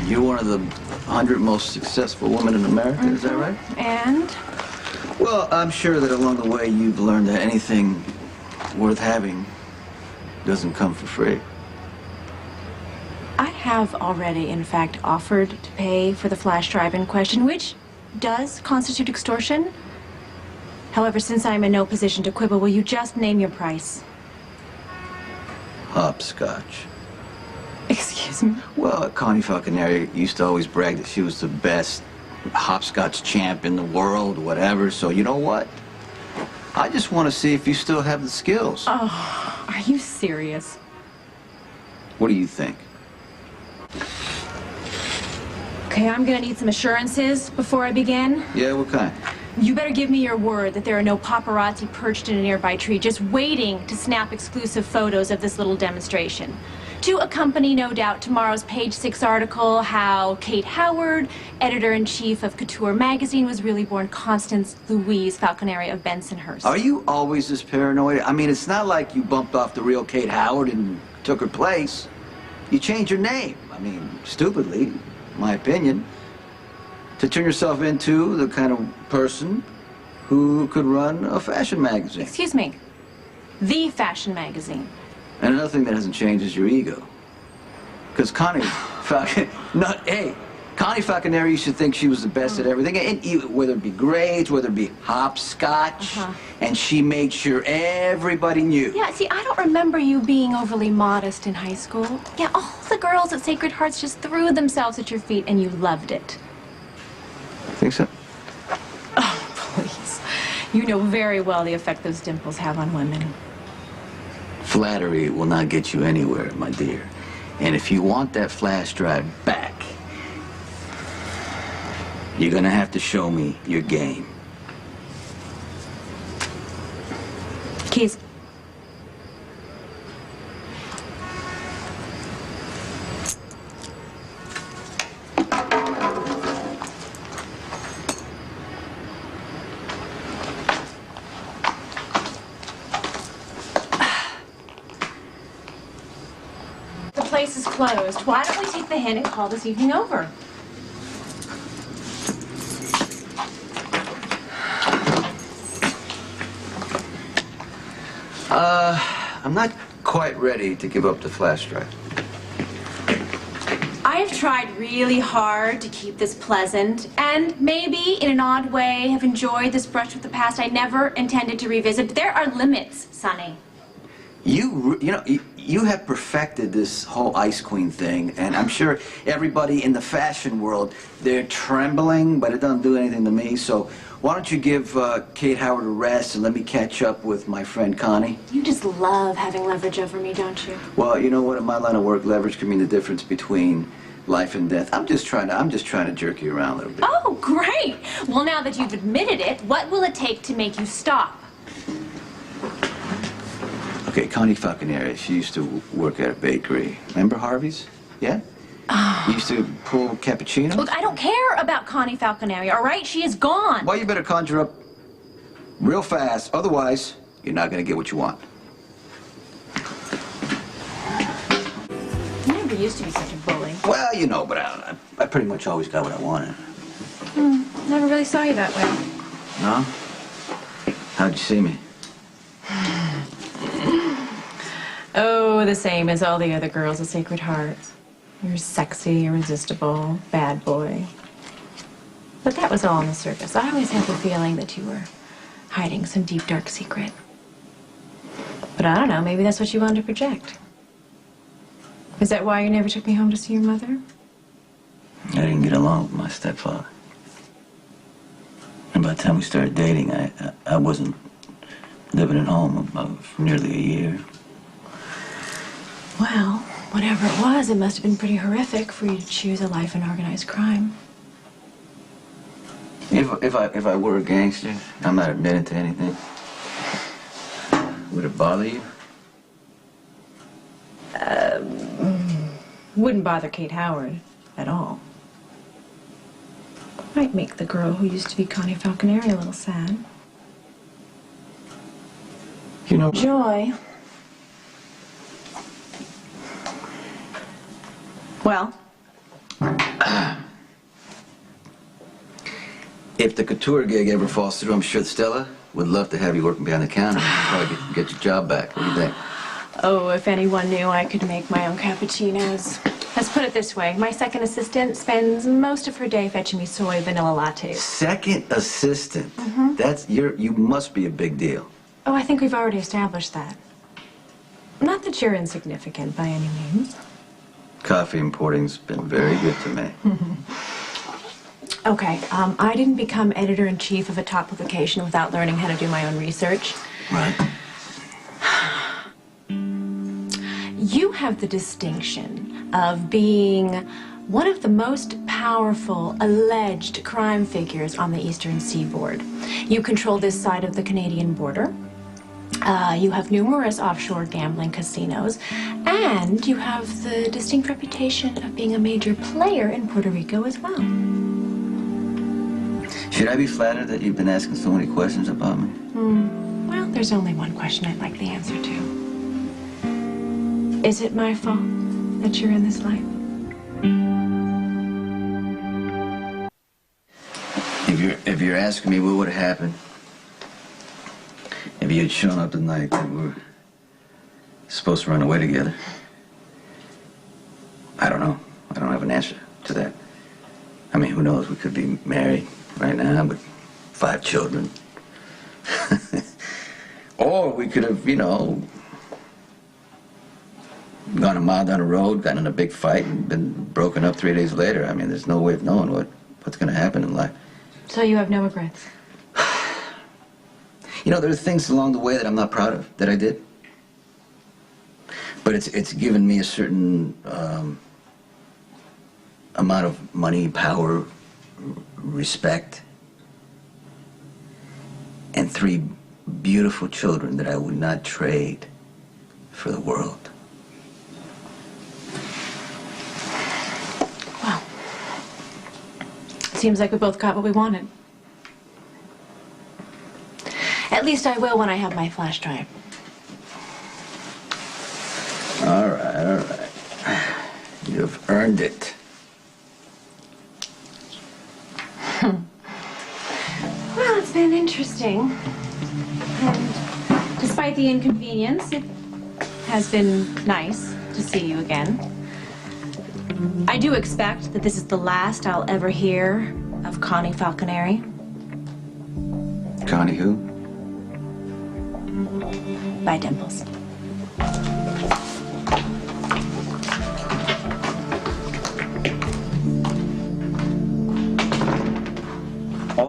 You're one of the 100 most successful women in America, is that right? And? Well, I'm sure that along the way you've learned that anything worth having doesn't come for free. I have already, in fact, offered to pay for the flash drive in question, which does constitute extortion. However, since I'm in no position to quibble, will you just name your price? Hopscotch. Excuse me? Well, Connie Falconeri used to always brag that she was the best hopscotch champ in the world, whatever, so you know what? I just want to see if you still have the skills. Oh, are you serious? What do you think? Okay, I'm gonna need some assurances before I begin. Yeah, what kind? You better give me your word that there are no paparazzi perched in a nearby tree just waiting to snap exclusive photos of this little demonstration. To accompany, no doubt, tomorrow's Page 6 article, how Kate Howard, editor-in-chief of Couture magazine, was really born Constance Louise Falconeri of Bensonhurst. Are you always this paranoid? I mean, it's not like you bumped off the real Kate Howard and took her place. You changed your name. I mean, stupidly, in my opinion, to turn yourself into the kind of person who could run a fashion magazine. Excuse me. The fashion magazine. And another thing that hasn't changed is your ego. Because Connie Connie Falconeri used to think she was the best at everything, and whether it be grades, whether it be hopscotch, and she made sure everybody knew. Yeah, see, I don't remember you being overly modest in high school. Yeah, all the girls at Sacred Hearts just threw themselves at your feet, and you loved it. Think so? Oh, please. You know very well the effect those dimples have on women. Flattery will not get you anywhere, my dear. And if you want that flash drive back, you're gonna have to show me your game. Keys. The place is closed. Why don't we take the hint and call this evening over? I'm not quite ready to give up the flash drive. I have tried really hard to keep this pleasant, and maybe, in an odd way, have enjoyed this brush with the past I never intended to revisit. But there are limits, Sonny. You have perfected this whole Ice Queen thing, and I'm sure everybody in the fashion world, they're trembling, but it doesn't do anything to me, so why don't you give Kate Howard a rest and let me catch up with my friend Connie? You just love having leverage over me, don't you? Well, you know what? In my line of work, leverage can mean the difference between life and death. I'm just trying to jerk you around a little bit. Oh, great! Well, now that you've admitted it, what will it take to make you stop? Okay, Connie Falconeri, she used to work at a bakery. Remember Harvey's? Yeah? You used to pull cappuccinos? Look, I don't care about Connie Falconeri, all right? She is gone. Well, you better conjure up real fast. Otherwise, you're not going to get what you want. You never used to be such a bully. Well, you know, but I pretty much always got what I wanted. Never really saw you that way. No? How'd you see me? Oh, the same as all the other girls at Sacred Heart. You're sexy, irresistible, bad boy. But that was all in the circus. I always had the feeling that you were hiding some deep, dark secret. But I don't know, maybe that's what you wanted to project. Is that why you never took me home to see your mother? I didn't get along with my stepfather. And by the time we started dating, I wasn't living at home for nearly a year. Well, whatever it was, it must have been pretty horrific for you to choose a life in organized crime. If I were a gangster, I'm not admitting to anything. Would it bother you? Wouldn't bother Kate Howard at all. Might make the girl who used to be Connie Falconeri a little sad. You know... Joy. Well? If the couture gig ever falls through, I'm sure Stella would love to have you working behind the counter. Probably get your job back. What do you think? Oh, if anyone knew I could make my own cappuccinos. Let's put it this way. My second assistant spends most of her day fetching me soy vanilla lattes. Second assistant? You must be a big deal. Oh, I think we've already established that. Not that you're insignificant by any means. Coffee importing's been very good to me. Okay, I didn't become editor-in-chief of a top publication without learning how to do my own research. Right. You have the distinction of being one of the most powerful alleged crime figures on the Eastern Seaboard. You control this side of the Canadian border. You have numerous offshore gambling casinos, and you have the distinct reputation of being a major player in Puerto Rico as well. Should I be flattered that you've been asking so many questions about me? Well, there's only one question I'd like the answer to. Is it my fault that you're in this life? If you're asking me what would have happened if you had shown up the night that we were supposed to run away together, I don't know. I don't have an answer to that. I mean, who knows? We could be married right now with 5 children. Or we could have, gone a mile down the road, gotten in a big fight, and been broken up 3 days later. I mean, there's no way of knowing what's going to happen in life. So you have no regrets? There are things along the way that I'm not proud of that I did. But it's given me a certain amount of money, power, respect, and 3 beautiful children that I would not trade for the world. Well, seems like we both got what we wanted. At least I will when I have my flash drive. All right. You've earned it. Well, it's been interesting. And despite the inconvenience, it has been nice to see you again. I do expect that this is the last I'll ever hear of Connie Falconeri. Connie who? Bye, Dimples.